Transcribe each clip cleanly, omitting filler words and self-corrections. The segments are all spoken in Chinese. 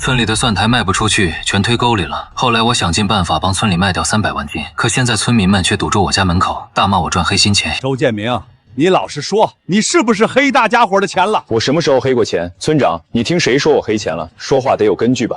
村里的蒜苔卖不出去，全推沟里了。后来我想尽办法帮村里卖掉300万斤，可现在村民们却堵住我家门口，大骂我赚黑心钱。周建明，你老实说，你是不是黑大家伙的钱了？我什么时候黑过钱？村长，你听谁说我黑钱了？说话得有根据吧？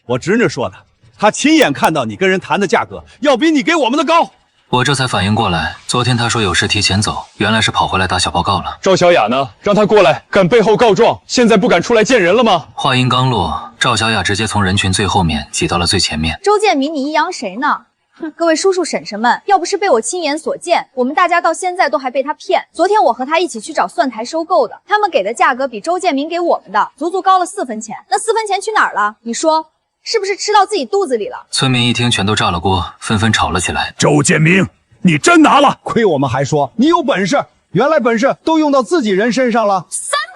我侄女说的，她亲眼看到你跟人谈的价格要比你给我们的高。我这才反应过来，昨天他说有事提前走，原来是跑回来打小报告了。赵小雅呢？让她过来，敢背后告状，现在不敢出来见人了吗？话音刚落，赵小雅直接从人群最后面挤到了最前面。周建明，你抑扬谁呢？哼，各位叔叔婶婶们，要不是被我亲眼所见，我们大家到现在都还被他骗。昨天我和他一起去找蒜苔收购的，他们给的价格比周建明给我们的足足高了4分钱。那4分钱去哪儿了？你说是不是吃到自己肚子里了？村民一听全都炸了锅，纷纷吵了起来。周建明，你真拿了？亏我们还说你有本事，原来本事都用到自己人身上了。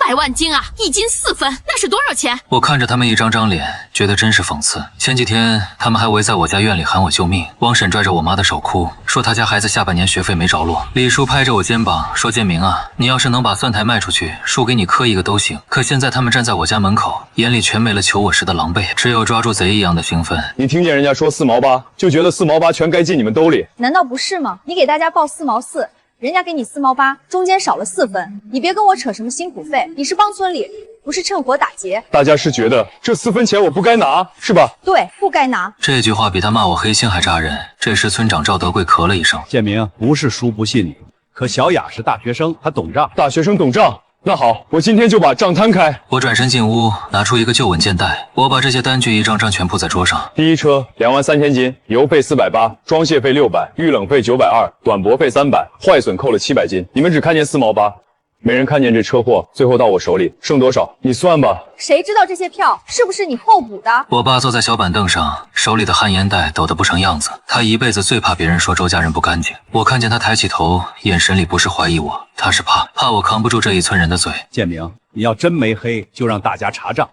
300万斤啊，1斤4分，那是多少钱？我看着他们一张张脸，觉得真是讽刺。前几天他们还围在我家院里喊我救命，汪婶拽着我妈的手哭，说她家孩子下半年学费没着落。李叔拍着我肩膀说：“建明啊，你要是能把蒜苔卖出去，叔给你磕一个都行。”可现在他们站在我家门口，眼里全没了求我时的狼狈，只有抓住贼一样的兴奋。你听见人家说4毛8，就觉得4毛8全该进你们兜里？难道不是吗？你给大家报4毛4。人家给你4毛8，中间少了4分，你别跟我扯什么辛苦费，你是帮村里，不是趁火打劫。大家是觉得这4分钱我不该拿，是吧？对，不该拿。这句话比他骂我黑心还扎人。这时村长赵德贵咳了一声：“建明，不是叔不信你，可小雅是大学生，她懂账。大学生懂账。那好，我今天就把账摊开。”我转身进屋，拿出一个旧文件袋，我把这些单据一张张全铺在桌上。第一车23000斤，油费480，装卸费600，预冷费920，短驳费300，坏损扣了700斤。你们只看见4毛8，没人看见这车货最后到我手里剩多少，你算吧。谁知道这些票是不是你候补的？我爸坐在小板凳上，手里的旱烟袋抖得不成样子。他一辈子最怕别人说周家人不干净。我看见他抬起头，眼神里不是怀疑我，他是怕我扛不住这一村人的嘴。建明，你要真没黑，就让大家查账。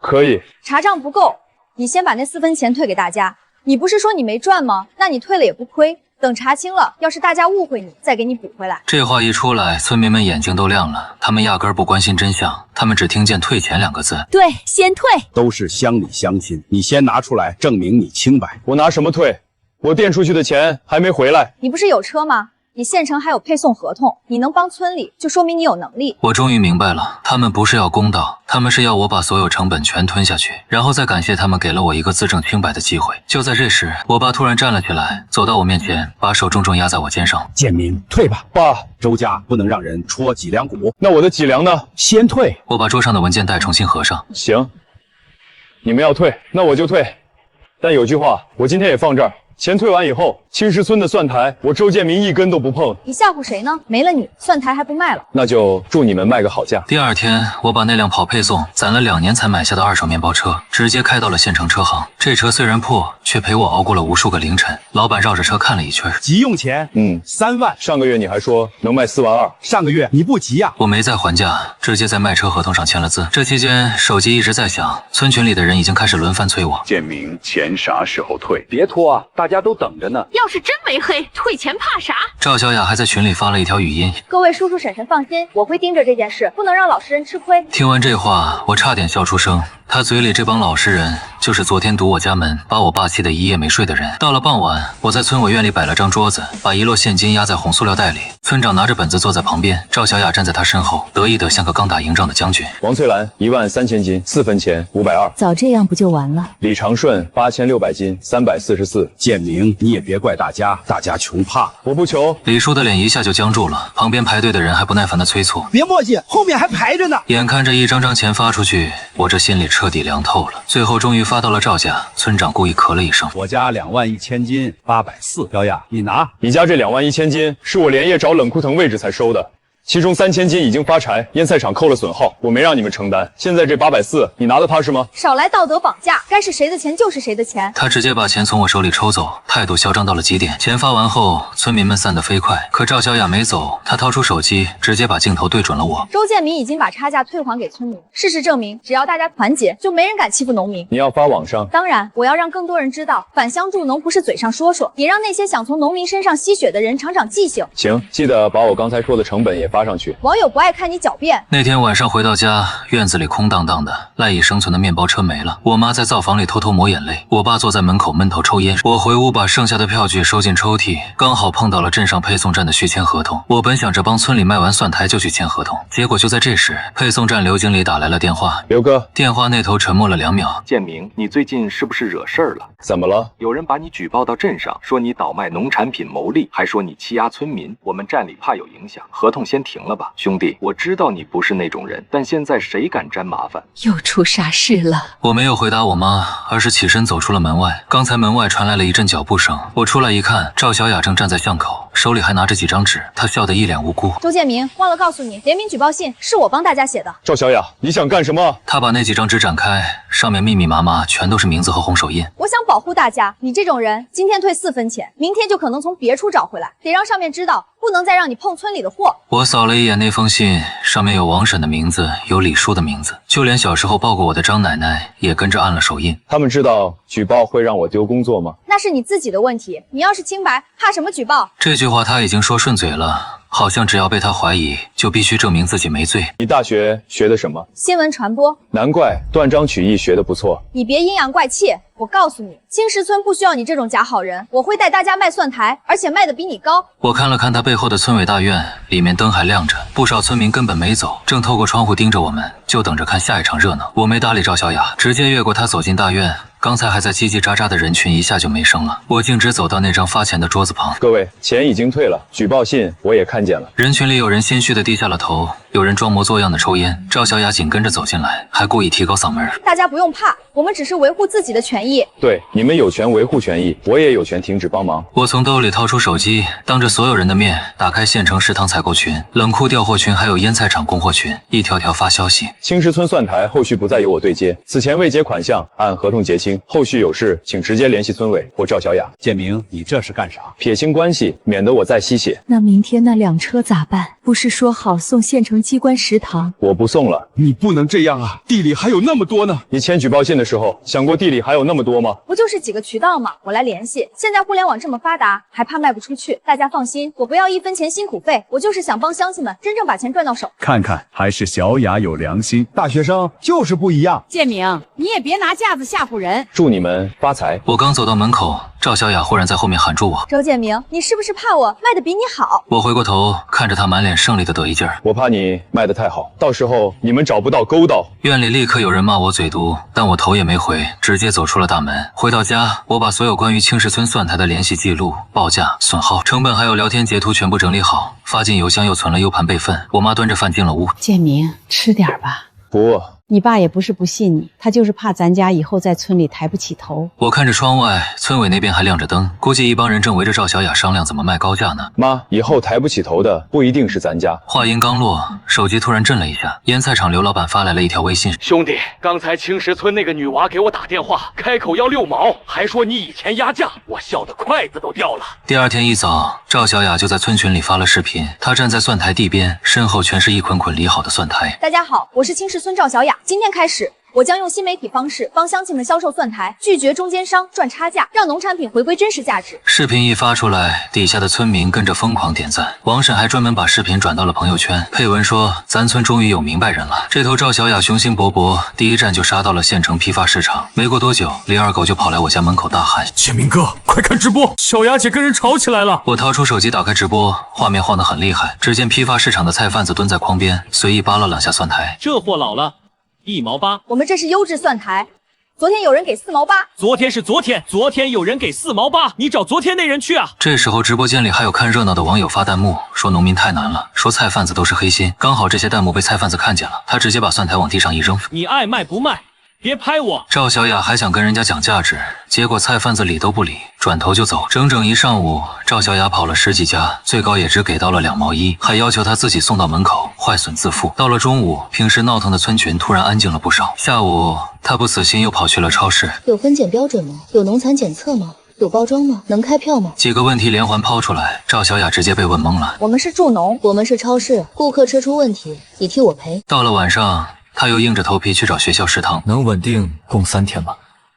可以。查账不够，你先把那4分钱退给大家。你不是说你没赚吗？那你退了也不亏。等查清了，要是大家误会你，再给你补回来。这话一出来，村民们眼睛都亮了。他们压根儿不关心真相，他们只听见退钱2个字。对，先退。都是乡里乡亲，你先拿出来证明你清白。我拿什么退？我垫出去的钱还没回来。你不是有车吗？你县城还有配送合同，你能帮村里，就说明你有能力。我终于明白了，他们不是要公道，他们是要我把所有成本全吞下去，然后再感谢他们给了我一个自证清白的机会。就在这时，我爸突然站了起来，走到我面前，把手重重压在我肩上。建明，退吧。爸，周家不能让人戳脊梁骨。那我的脊梁呢？先退。我把桌上的文件袋重新合上。行，你们要退，那我就退。但有句话，我今天也放这儿。钱退完以后，青石村的蒜苔，我周建明一根都不碰。你吓唬谁呢？没了你，蒜苔还不卖了。那就祝你们卖个好价。第二天，我把那辆跑配送攒了2年才买下的2手面包车，直接开到了县城车行。这车虽然破，却陪我熬过了无数个凌晨。老板绕着车看了一圈，急用钱，3万。上个月你还说能卖4万2，上个月你不急呀？我没再还价，直接在卖车合同上签了字。这期间，手机一直在响，村群里的人已经开始轮番催我。建明，钱啥时候退？别拖啊，大家都等着呢。要是真没黑，退钱怕啥？赵小雅还在群里发了一条语音：“各位叔叔婶婶放心，我会盯着这件事，不能让老实人吃亏。”听完这话，我差点笑出声。他嘴里这帮老实人，就是昨天堵我家门，把我爸气得一夜没睡的人。到了傍晚，我在村委院里摆了张桌子，把一摞现金压在红塑料袋里。村长拿着本子坐在旁边，赵小雅站在他身后，得意得像个刚打赢仗的将军。王翠兰13000斤，4分钱520。早这样不就完了？李长顺8600斤，344。建明，你也别怪大家穷怕。我不求。李叔的脸一下就僵住了，旁边排队的人还不耐烦地催促：“别磨叽，后面还排着呢。”眼看着一张张钱发出去，我这心里彻底凉透了。最后终于发到了赵家，村长故意咳了一声：“我家21000斤，840。小雅，你拿。你家这21000斤是我连夜找冷库腾位置才收的。”其中3000斤已经发柴，腌菜厂扣了损耗，我没让你们承担。现在这840，你拿得踏实吗？少来道德绑架，该是谁的钱就是谁的钱。他直接把钱从我手里抽走，态度嚣张到了极点。钱发完后，村民们散得飞快，可赵小雅没走，她掏出手机，直接把镜头对准了我。周建明已经把差价退还给村民，事实证明，只要大家团结，就没人敢欺负农民。你要发网上？当然，我要让更多人知道，返乡助农不是嘴上说说，也让那些想从农民身上吸血的人长长记性。行，记得把我刚才说的成本也发上去。网友不爱看你狡辩。那天晚上回到家，院子里空荡荡的，赖以生存的面包车没了。我妈在灶房里偷偷抹眼泪，我爸坐在门口闷头抽烟。我回屋把剩下的票据收进抽屉，刚好碰到了镇上配送站的续签合同。我本想着帮村里卖完蒜苔就去签合同，结果就在这时，配送站刘经理打来了电话。刘哥，电话那头沉默了2秒。建明，你最近是不是惹事儿了？怎么了？有人把你举报到镇上，说你倒卖农产品牟利，还说你欺压村民，我们站里怕有影响，合同先停了吧。兄弟，我知道你不是那种人，但现在谁敢沾麻烦？又出啥事了？我没有回答我妈，而是起身走出了门外。刚才门外传来了一阵脚步声，我出来一看，赵小雅正站在巷口，手里还拿着几张纸，她笑得一脸无辜。周建明，忘了告诉你，联名举报信是我帮大家写的。赵小雅，你想干什么？她把那几张纸展开，上面密密麻麻全都是名字和红手印。我想保护大家，你这种人，今天退4分钱，明天就可能从别处找回来，得让上面知道，不能再让你碰村里的货。我扫了一眼那封信，上面有王婶的名字，有李叔的名字，就连小时候抱过我的张奶奶也跟着按了手印。他们知道举报会让我丢工作吗？那是你自己的问题，你要是清白，怕什么举报？这句话他已经说顺嘴了，好像只要被他怀疑，就必须证明自己没罪。你大学学的什么？新闻传播。难怪断章取义学得不错。你别阴阳怪气，我告诉你，青石村不需要你这种假好人，我会带大家卖蒜苔，而且卖的比你高。我看了看他背后的村委大院，里面灯还亮着，不少村民根本没走，正透过窗户盯着我们，就等着看下一场热闹。我没搭理赵小雅，直接越过她走进大院。刚才还在叽叽喳喳的人群一下就没声了，我径直走到那张发钱的桌子旁。各位，钱已经退了，举报信我也看见了。人群里有人心虚的低下了头，有人装模作样的抽烟。赵小雅紧跟着走进来，还故意提高嗓门：大家不用怕，我们只是维护自己的权益。对，你们有权维护权益，我也有权停止帮忙。我从兜里掏出手机，当着所有人的面打开县城食堂采购群、冷库调货群，还有腌菜厂供货群，一条条发消息。青石村蒜苔后续不再由我对接，此前未结款项按合同结清，后续有事请直接联系村委或赵小雅。建明，你这是干啥？撇清关系，免得我再吸血。那明天那2车咋办？不是说好送县城机关食堂？我不送了。你不能这样啊，地里还有那么多呢。你签举报信的时候想过地里还有那么多吗？不就是几个渠道吗？我来联系。现在互联网这么发达，还怕卖不出去？大家放心，我不要1分钱辛苦费，我就是想帮乡亲们真正把钱赚到手。看看，还是小雅有良心。大学生就是不一样。建明，你也别拿架子吓唬人。祝你们发财。我刚走到门口，赵小雅忽然在后面喊住我：周建明，你是不是怕我卖的比你好？我回过头看着他满脸胜利的得意劲儿，我怕你卖得太好，到时候你们找不到勾道。院里立刻有人骂我嘴毒，但我头也没回，直接走出了大门。回到家，我把所有关于青石村蒜苔的联系记录、报价、损耗、成本还有聊天截图全部整理好，发进邮箱，又存了 U 盘备份。我妈端着饭进了屋。建明，吃点吧。不，你爸也不是不信你，他就是怕咱家以后在村里抬不起头。我看着窗外，村委那边还亮着灯，估计一帮人正围着赵小雅商量怎么卖高价呢。妈，以后抬不起头的不一定是咱家。话音刚落，手机突然震了一下，腌菜厂刘老板发来了一条微信：兄弟，刚才青石村那个女娃给我打电话，开口要6毛，还说你以前压价，我笑得筷子都掉了。第二天一早，赵小雅就在村群里发了视频，她站在蒜苔地边，身后全是一捆捆理好的蒜苔。大家好，我是青石村赵小雅，今天开始，我将用新媒体方式帮乡亲们销售蒜苔，拒绝中间商赚差价，让农产品回归真实价值。视频一发出来，底下的村民跟着疯狂点赞。王婶还专门把视频转到了朋友圈，配文说：“咱村终于有明白人了。”这头赵小雅雄心勃勃，第一站就杀到了县城批发市场。没过多久，李二狗就跑来我家门口大喊：“建明哥，快看直播，小雅姐跟人吵起来了！”我掏出手机打开直播，画面晃得很厉害。只见批发市场的菜贩子蹲在筐边，随意扒拉2下蒜苔。这货老了，1毛8。我们这是优质蒜苔，昨天有人给4毛8。昨天是昨天，昨天有人给4毛8，你找昨天那人去啊！这时候直播间里还有看热闹的网友发弹幕，说农民太难了，说菜贩子都是黑心。刚好这些弹幕被菜贩子看见了，他直接把蒜苔往地上一扔：“你爱卖不卖，别拍我！”赵小雅还想跟人家讲价值，结果菜贩子理都不理，转头就走。整整一上午，赵小雅跑了10几家，最高也只给到了2毛1，还要求他自己送到门口，坏损自负。到了中午，平时闹腾的村群突然安静了不少。下午，他不死心，又跑去了超市。有分检标准吗？有农残检测吗？有包装吗？能开票吗？几个问题连环抛出来，赵小雅直接被问懵了。我们是助农，我们是超市，顾客车出问题，你替我赔。到了晚上，他又硬着头皮去找学校食堂。能稳定供3天吗？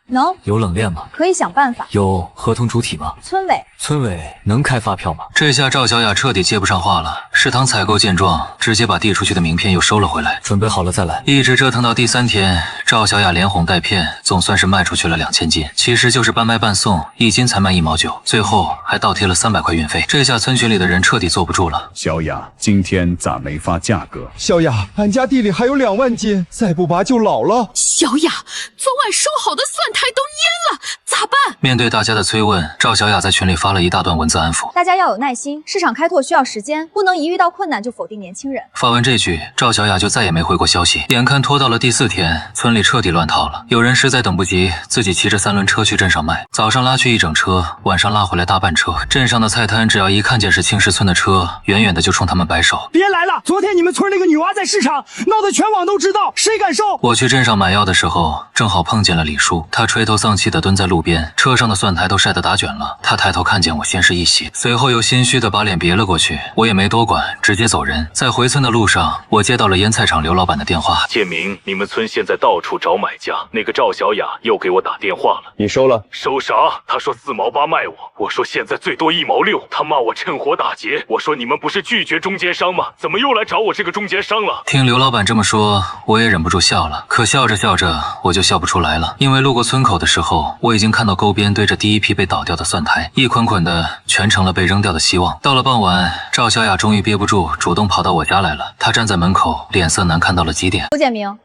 能，有冷链吗？可以想办法。有合同主体吗？村委，村委能开发票吗？这下赵小雅彻底接不上话了。食堂采购见状，直接把递出去的名片又收了回来，准备好了再来。一直折腾到第3天，赵小雅连哄带骗，总算是卖出去了2000斤，其实就是半卖半送，1斤才卖1毛9，最后还倒贴了300块运费。这下村群里的人彻底坐不住了。小雅，今天咋没发价格？小雅，俺家地里还有2万斤，再不拔就老了。小雅，昨晚收好的蒜苔都蔫了，咋办？面对大家的催问，赵小雅在群里发了一大段文字安抚大家要有耐心，市场开拓需要时间，不能一遇到困难就否定年轻人。发完这句，赵小雅就再也没回过消息。眼看拖到了第4天，村里彻底乱套了。有人实在等不及，自己骑着3轮车去镇上卖，早上拉去1整车，晚上拉回来大半车。镇上的菜摊只要一看见是青石村的车，远远的就冲他们摆手：别来了！昨天你们村那个女娃在市场闹得全网都知道，谁敢收？我去镇上买药的时候，正好碰见了李叔，他垂头丧气的蹲在路边，车上的蒜苔都晒得打卷了。他抬头看见我，先是一喜，随后又心虚的把脸别了过去。我也没多管，直接走人。在回村的路上，我接到了腌菜厂刘老板的电话。建明，你们村现在到处找买家，那个赵小雅又给我打电话了。你收了？收啥？他说4毛8卖我，我说现在最多1毛6，他骂我趁火打劫。我说你们不是拒绝中间商吗？怎么又来找我这个中间商了？听刘老板这么说，我也忍不住笑了。可笑着笑着，我就笑不出来了，因为路过村口的时候，我已经看到沟边堆着第一批被倒掉的蒜苔，一捆捆的全成了被扔掉的希望。到了傍晚，赵小雅终于憋不住，主动跑到我家来了。她站在门口，脸色难看到了极点。周建明，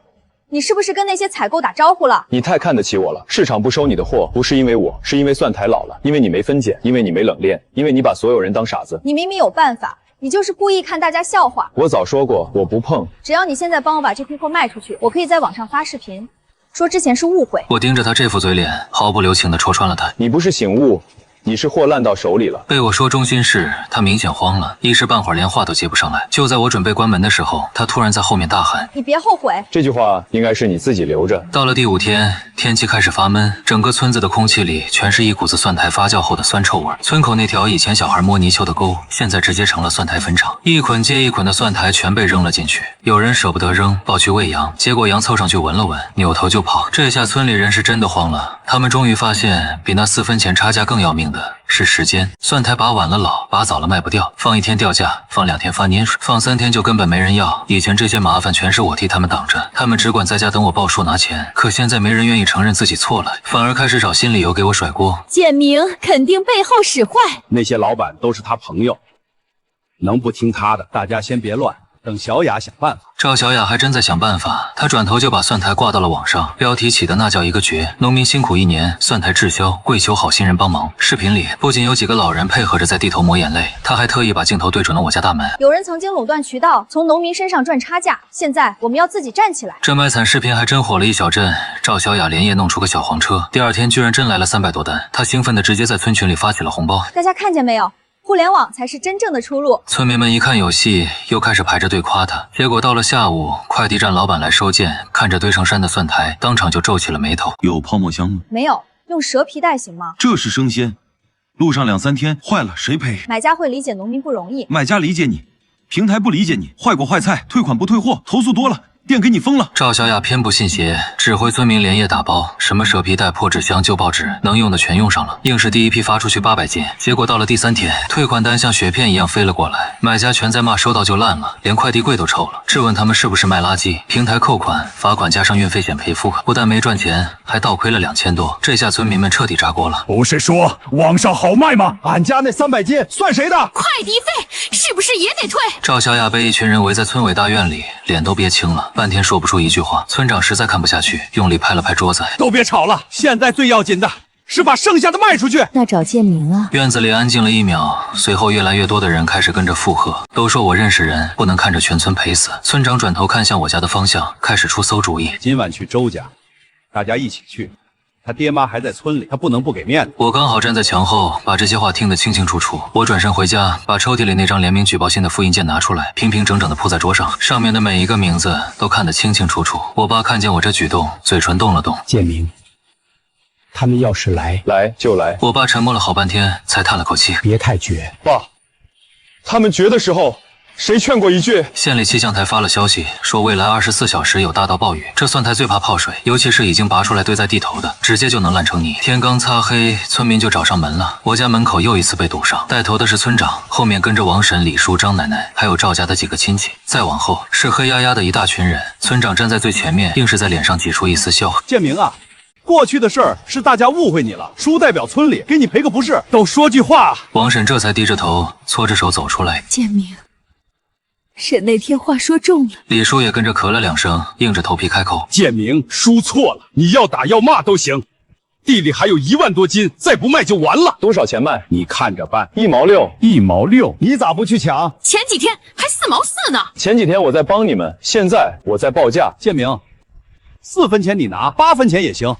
你是不是跟那些采购打招呼了？你太看得起我了，市场不收你的货，不是因为我，是因为蒜苔老了，因为你没分拣，因为你没冷链，因为你把所有人当傻子。你明明有办法，你就是故意看大家笑话。我早说过，我不碰。只要你现在帮我把这批货卖出去，我可以在网上发视频，说之前是误会。我盯着他这副嘴脸，毫不留情地戳穿了他。你不是醒悟，你是货烂到手里了。被我说中心事，他明显慌了，一时半会儿连话都接不上来。就在我准备关门的时候，他突然在后面大喊：你别后悔。这句话应该是你自己留着。到了第5天，天气开始发闷，整个村子的空气里全是一股子蒜苔发酵后的酸臭味。村口那条以前小孩摸泥鳅的沟，现在直接成了蒜苔坟场，一捆接一捆的蒜苔全被扔了进去。有人舍不得扔，抱去喂羊，结果羊凑上去闻了闻，扭头就跑。这下村里人是真的慌了，他们终于发现比那4分钱差价更要命的是时间。蒜苔拔晚了老，拔早了卖不掉，放1天掉价，放2天发粘水，放3天就根本没人要。以前这些麻烦全是我替他们挡着，他们只管在家等我报数拿钱。可现在没人愿意承认自己错了，反而开始找新理由给我甩锅。建明肯定背后使坏，那些老板都是他朋友，能不听他的？大家先别乱，等小雅想办法。赵小雅还真在想办法，她转头就把蒜苔挂到了网上，标题起的那叫一个绝，农民辛苦1年，蒜苔滞销，跪求好心人帮忙。视频里不仅有几个老人配合着在地头抹眼泪，她还特意把镜头对准了我家大门。有人曾经垄断渠道，从农民身上赚差价，现在我们要自己站起来。这卖惨视频还真火了一小阵，赵小雅连夜弄出个小黄车，第2天居然真来了300多单，她兴奋的直接在村群里发起了红包。大家看见没有？互联网才是真正的出路。村民们一看有戏，又开始排着队夸他。结果到了下午，快递站老板来收件，看着堆成山的蒜苔，当场就皱起了眉头。有泡沫箱吗？没有，用蛇皮袋行吗？这是生鲜，路上2、3天坏了谁赔？买家会理解农民不容易，买家理解你，平台不理解你，坏果坏菜退款不退货，投诉多了。店给你封了。赵小雅偏不信邪，指挥村民连夜打包，什么蛇皮袋、破纸箱、旧报纸，能用的全用上了。硬是第1批发出去800斤，结果到了第3天，退款单像雪片一样飞了过来，买家全在骂收到就烂了，连快递柜都臭了，质问他们是不是卖垃圾。平台扣款、罚款加上运费险赔付，不但没赚钱，还倒亏了2000多。这下村民们彻底炸锅了。不是说网上好卖吗？俺家那300斤算谁的？快递费是不是也得退？赵小雅被一群人围在村委大院里，脸都憋青了。半天说不出一句话，村长实在看不下去，用力拍了拍桌子：“都别吵了，现在最要紧的是把剩下的卖出去。”那找建明啊！院子里安静了1秒，随后越来越多的人开始跟着附和，都说我认识人，不能看着全村赔死。村长转头看向我家的方向，开始出馊主意：今晚去周家，大家一起去。他爹妈还在村里，他不能不给面子。我刚好站在墙后，把这些话听得清清楚楚。我转身回家，把抽屉里那张联名举报信的复印件拿出来，平平整整地铺在桌上，上面的每一个名字都看得清清楚楚。我爸看见我这举动，嘴唇动了动。建明，他们要是来就来。我爸沉默了好半天，才叹了口气：“别太绝。”爸，他们绝的时候谁劝过一句？县里气象台发了消息，说未来24小时有大到暴雨。这蒜苔最怕泡水，尤其是已经拔出来堆在地头的，直接就能烂成泥。天刚擦黑，村民就找上门了。我家门口又一次被堵上，带头的是村长，后面跟着王婶、李叔、张奶奶，还有赵家的几个亲戚。再往后是黑压压的一大群人，村长站在最前面，硬是在脸上挤出一丝笑。建明啊，过去的事儿是大家误会你了，叔代表村里给你赔个不是，都说句话。王婶这才低着头，搓着手走出来。建明，婶那天话说重了。李叔也跟着咳了2声，硬着头皮开口：建明，叔错了，你要打要骂都行。地里还有1万多斤，再不卖就完了。多少钱卖？你看着办。1毛6。1毛6，你咋不去抢？前几天还4毛4呢。前几天我在帮你们，现在我在报价。建明，4分钱你拿，8分钱也行，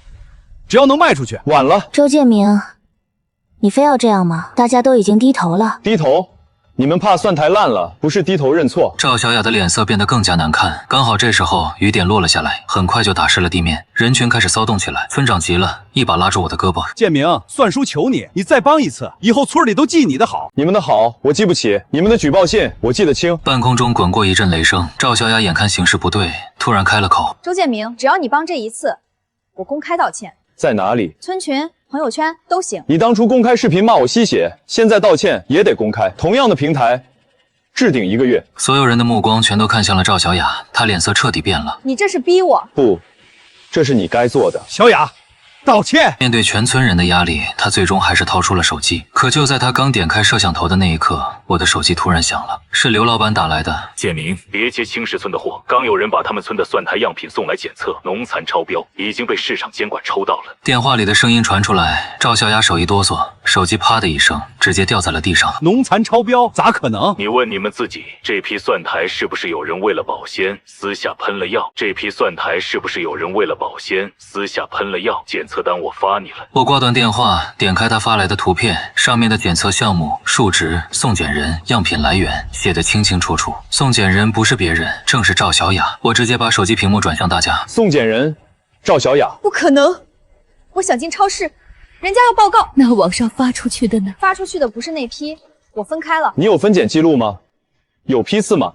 只要能卖出去。晚了。周建明，你非要这样吗？大家都已经低头了。低头？你们怕蒜苔烂了，不是低头认错。赵小雅的脸色变得更加难看。刚好这时候雨点落了下来，很快就打湿了地面，人群开始骚动起来。村长急了，一把拉住我的胳膊：建明，算叔求你，你再帮一次，以后村里都记你的好。你们的好我记不起，你们的举报信我记得清。半空中滚过一阵雷声，赵小雅眼看形势不对，突然开了口：周建明，只要你帮这一次，我公开道歉。在哪里？村群、朋友圈都行。你当初公开视频骂我吸血，现在道歉也得公开。同样的平台，置顶1个月。所有人的目光全都看向了赵小雅，她脸色彻底变了。你这是逼我？不，这是你该做的。小雅，道歉。面对全村人的压力，她最终还是掏出了手机。可就在她刚点开摄像头的那一刻，我的手机突然响了，是刘老板打来的。建明，别接青石村的货，刚有人把他们村的蒜苔样品送来检测，农残超标，已经被市场监管抽到了。电话里的声音传出来，赵小雅手一哆嗦，手机啪的一声直接掉在了地上。农残超标咋可能？你问你们自己，这批蒜苔是不是有人为了保鲜私下喷了药？这批蒜苔是不是有人为了保鲜私下喷了药？检测单我发你了。我挂断电话，点开他发来的图片，上面的检测项目、数值、送检人、样品来源写得清清楚楚。送检人不是别人，正是赵小雅。我直接把手机屏幕转向大家。送检人赵小雅。不可能，我想进超市，人家要报告。那网上发出去的呢？发出去的不是那批，我分开了。你有分拣记录吗？有批次吗？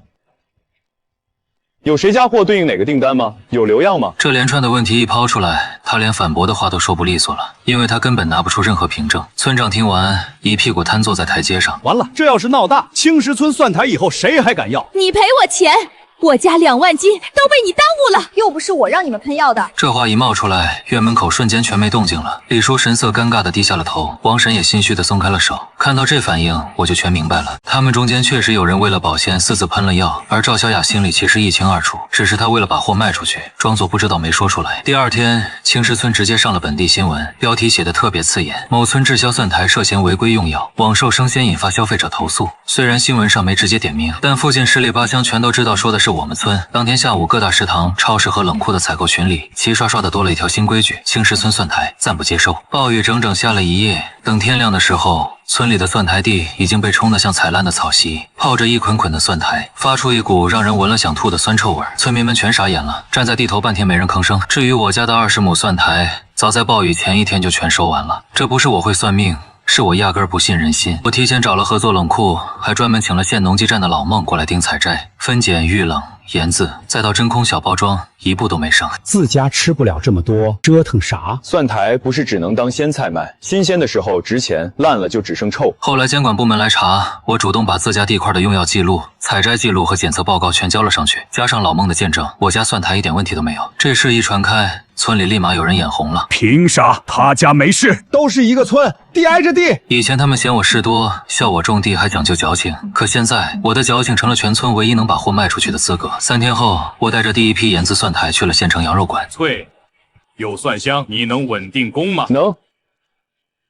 有谁家货对应哪个订单吗？有流样吗？这连串的问题一抛出来，他连反驳的话都说不利索了，因为他根本拿不出任何凭证。村长听完，一屁股瘫坐在台阶上。完了，这要是闹大，青石村蒜苔以后谁还敢要？你赔我钱，我家2万斤都被你耽误了，又不是我让你们喷药的。这话一冒出来，院门口瞬间全没动静了。李叔神色尴尬的低下了头，王婶也心虚的松开了手。看到这反应，我就全明白了，他们中间确实有人为了保鲜私自喷了药，而赵小雅心里其实一清二楚，只是她为了把货卖出去，装作不知道没说出来。第二天，青石村直接上了本地新闻，标题写的特别刺眼：某村滞销蒜苔涉嫌违规用药，网售生鲜引发消费者投诉。虽然新闻上没直接点名，但附近10里8乡全都知道说的是我们村。当天下午，各大食堂、超市和冷库的采购群里，齐刷刷的多了一条新规矩：青石村蒜苔暂不接收。暴雨整整下了一夜，等天亮的时候，村里的蒜苔地已经被冲得像踩烂的草席，泡着一捆捆的蒜苔，发出一股让人闻了想吐的酸臭味。村民们全傻眼了，站在地头半天没人吭声。至于我家的20亩蒜苔，早在暴雨前一天就全收完了。这不是我会算命，是我压根儿不信人心。我提前找了合作冷库，还专门请了县农机站的老孟过来盯采摘、分拣、预冷、盐渍，再到真空小包装，一步都没剩。自家吃不了这么多，折腾啥？蒜苔不是只能当鲜菜卖，新鲜的时候值钱，烂了就只剩臭。后来监管部门来查，我主动把自家地块的用药记录、采摘记录和检测报告全交了上去，加上老孟的见证，我家蒜苔一点问题都没有。这事一传开，村里立马有人眼红了。凭啥他家没事？都是一个村，地挨着地。以前他们嫌我事多，笑我种地还讲究矫情，可现在我的矫情成了全村唯一能把货卖出去的资格。3天后，我带着第一批盐渍蒜苔去了县城羊肉馆。翠，有蒜香，你能稳定供吗？能，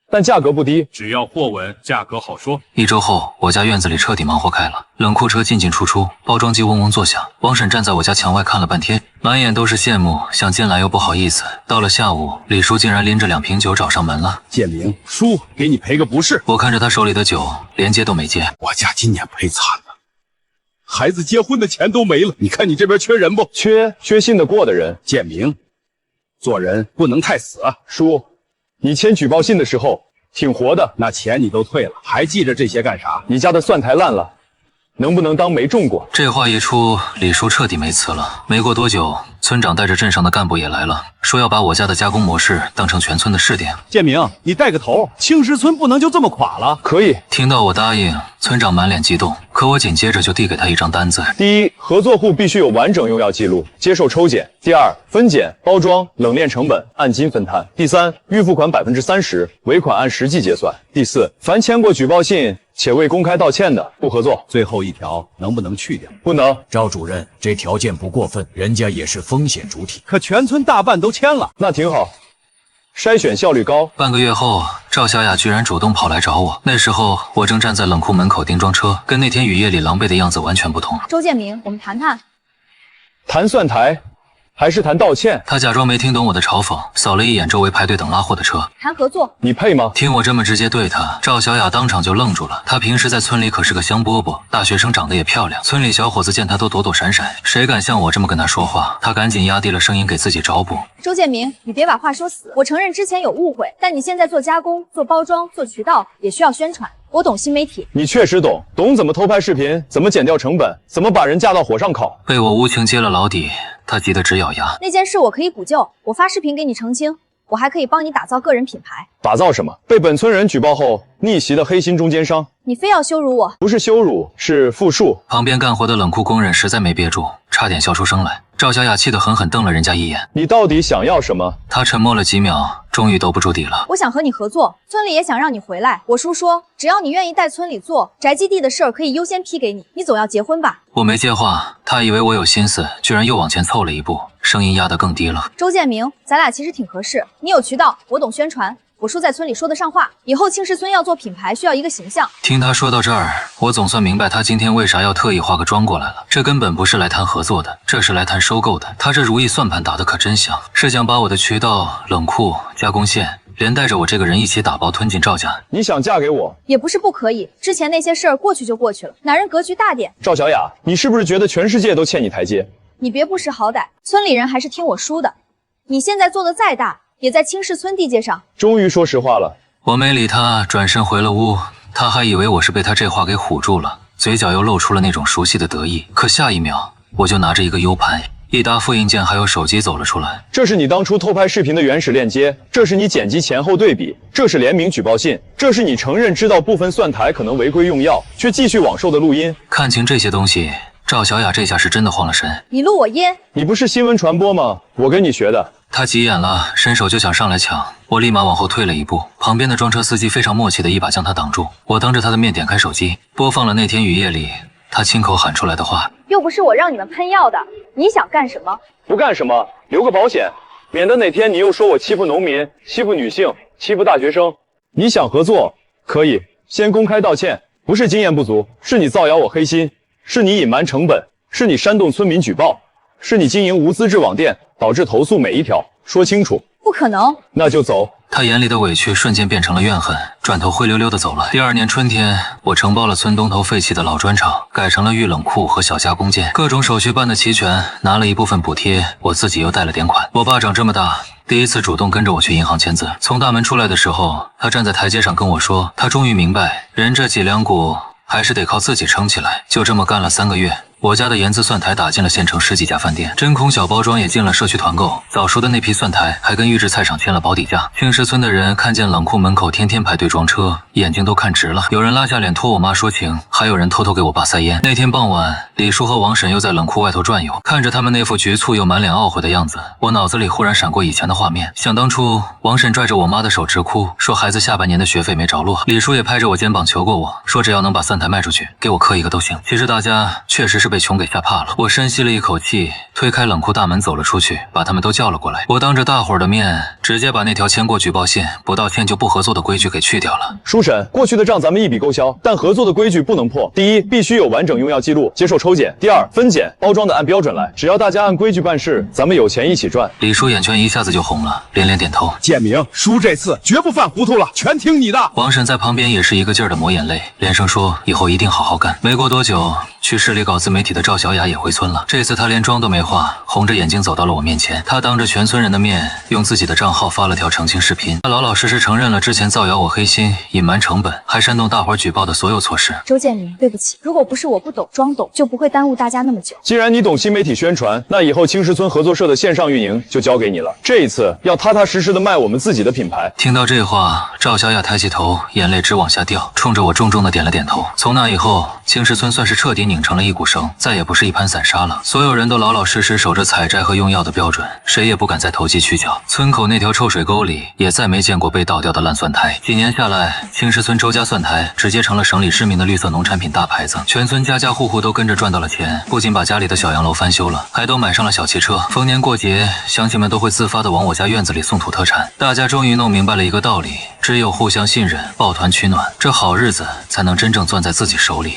但价格不低，只要货稳，价格好说。1周后，我家院子里彻底忙活开了，冷库车进进出出，包装机嗡嗡作响。王婶站在我家墙外看了半天，满眼都是羡慕，想进来又不好意思。到了下午，李叔竟然拎着2瓶酒找上门了。建明，叔给你赔个不是。我看着他手里的酒，连接都没接。我家今年赔惨了，孩子结婚的钱都没了。你看你这边缺人不？缺信得过的人。建明，做人不能太死啊。叔，你签举报信的时候挺活的，那钱你都退了，还记着这些干啥？你家的蒜苔烂了，能不能当没中过？这话一出，李叔彻底没词了。没过多久，村长带着镇上的干部也来了，说要把我家的加工模式当成全村的试点。建明，你带个头，青石村不能就这么垮了。可以。听到我答应，村长满脸激动，可我紧接着就递给他一张单子。第一，合作户必须有完整用药记录，接受抽检。第二，分拣、包装、冷链成本按斤分摊。第三，预付款30%，尾款按实际结算。第四，凡签过举报信且未公开道歉的，不合作。最后一条能不能去掉？不能。赵主任，这条件不过分，人家也是风险主体。可全村大半都签了，那挺好。筛选效率高。半个月后，赵小雅居然主动跑来找我。那时候我正站在冷库门口盯装车，跟那天雨夜里狼狈的样子完全不同。周建明，我们谈谈。谈蒜台，还是谈道歉？他假装没听懂我的嘲讽，扫了一眼周围排队等拉货的车。谈合作，你配吗？听我这么直接对他，赵小雅当场就愣住了。她平时在村里可是个香饽饽，大学生长得也漂亮，村里小伙子见她都躲躲闪闪，谁敢像我这么跟她说话？她赶紧压低了声音给自己找补。周建明，你别把话说死。我承认之前有误会，但你现在做加工、做包装、做渠道也需要宣传。我懂新媒体。你确实懂，懂怎么偷拍视频，怎么减掉成本，怎么把人架到火上烤。被我无情揭了老底，他急得直咬牙。那件事我可以补救，我发视频给你澄清，我还可以帮你打造个人品牌。打造什么？被本村人举报后逆袭的黑心中间商。你非要羞辱我？不是羞辱，是复述。旁边干活的冷库工人实在没憋住，差点笑出声来。赵小雅气得狠狠瞪了人家一眼。你到底想要什么？他沉默了几秒，终于兜不住底了。我想和你合作，村里也想让你回来。我叔说，只要你愿意带村里做宅基地的事儿，可以优先批给你。你总要结婚吧？我没接话，他以为我有心思，居然又往前凑了一步，声音压得更低了。周建明，咱俩其实挺合适。你有渠道，我懂宣传。我叔在村里说得上话，以后青石村要做品牌，需要一个形象。听他说到这儿，我总算明白他今天为啥要特意化个妆过来了。这根本不是来谈合作的，这是来谈收购的。他这如意算盘打得可真响，是想把我的渠道、冷库、加工线，连带着我这个人一起打包吞进赵家。你想嫁给我？也不是不可以。之前那些事儿过去就过去了，男人格局大点。赵小雅，你是不是觉得全世界都欠你台阶？你别不识好歹，村里人还是听我叔的。你现在做的再大，也在青石村地界上。终于说实话了。我没理他，转身回了屋。他还以为我是被他这话给唬住了，嘴角又露出了那种熟悉的得意。可下一秒，我就拿着一个 U 盘、一沓复印件还有手机走了出来。这是你当初偷拍视频的原始链接，这是你剪辑前后对比，这是联名举报信，这是你承认知道部分蒜台可能违规用药，却继续网售的录音。看清这些东西，赵小雅这下是真的慌了神。你录我音？你不是新闻传播吗？我跟你学的。他急眼了，伸手就想上来抢，我立马往后退了一步。旁边的装车司机非常默契的一把将他挡住。我当着他的面点开手机，播放了那天雨夜里他亲口喊出来的话。又不是我让你们喷药的，你想干什么？不干什么，留个保险，免得哪天你又说我欺负农民、欺负女性、欺负大学生。你想合作可以，先公开道歉。不是经验不足，是你造谣我黑心，是你隐瞒成本，是你煽动村民举报，是你经营无资质网店，导致投诉每一条。说清楚。不可能。那就走。他眼里的委屈瞬间变成了怨恨，转头灰溜溜的走了。第二年春天，我承包了村东头废弃的老砖厂，改成了预冷库和小加工件，各种手续办得齐全，拿了一部分补贴，我自己又贷了点款。我爸长这么大，第一次主动跟着我去银行签字。从大门出来的时候，他站在台阶上跟我说，他终于明白，人这几两股还是得靠自己撑起来。就这么干了3个月。我家的盐渍蒜台打进了县城10几家饭店，真空小包装也进了社区团购。早熟的那批蒜台还跟预制菜厂签了保底价。青石村的人看见冷库门口天天排队装车，眼睛都看直了。有人拉下脸托我妈说情，还有人偷偷给我爸塞烟。那天傍晚，李叔和王婶又在冷库外头转悠，看着他们那副局促又满脸懊悔的样子，我脑子里忽然闪过以前的画面。想当初，王婶拽着我妈的手直哭，说孩子下半年的学费没着落。李叔也拍着我肩膀求过我，说只要能把蒜台卖出去，给我磕一个都行。其实大家确实是被穷给吓怕了。我深吸了一口气，推开冷库大门走了出去，把他们都叫了过来。我当着大伙儿的面，直接把那条签过举报信、不道歉就不合作的规矩给去掉了。叔婶，过去的账咱们一笔勾销，但合作的规矩不能破。第一，必须有完整用药记录，接受抽检；第二，分拣包装的按标准来，只要大家按规矩办事，咱们有钱一起赚。李叔眼圈一下子就红了，连连点头。建明，叔这次绝不犯糊涂了，全听你的。王婶在旁边也是一个劲儿的抹眼泪，连声说以后一定好好干。没过多久，去市里搞自媒体媒体的赵小雅也回村了。这次她连妆都没化，红着眼睛走到了我面前。她当着全村人的面，用自己的账号发了条澄清视频。她老老实实承认了之前造谣我黑心、隐瞒成本，还煽动大伙举报的所有错事。周建明，对不起，如果不是我不懂装懂，就不会耽误大家那么久。既然你懂新媒体宣传，那以后青石村合作社的线上运营就交给你了。这一次要踏踏实实的卖我们自己的品牌。听到这话，赵小雅抬起头，眼泪直往下掉，冲着我重重的点了点头。从那以后，青石村算是彻底拧成了一股绳，再也不是一盘散沙了。所有人都老老实实守着采摘和用药的标准，谁也不敢再投机取巧。村口那条臭水沟里也再没见过被倒掉的烂蒜苔。几年下来，青石村周家蒜苔直接成了省里知名的绿色农产品大牌子，全村家家户户都跟着赚到了钱，不仅把家里的小洋楼翻修了，还都买上了小汽车。逢年过节，乡亲们都会自发的往我家院子里送土特产。大家终于弄明白了一个道理，只有互相信任，抱团取暖，这好日子才能真正攥在自己手里。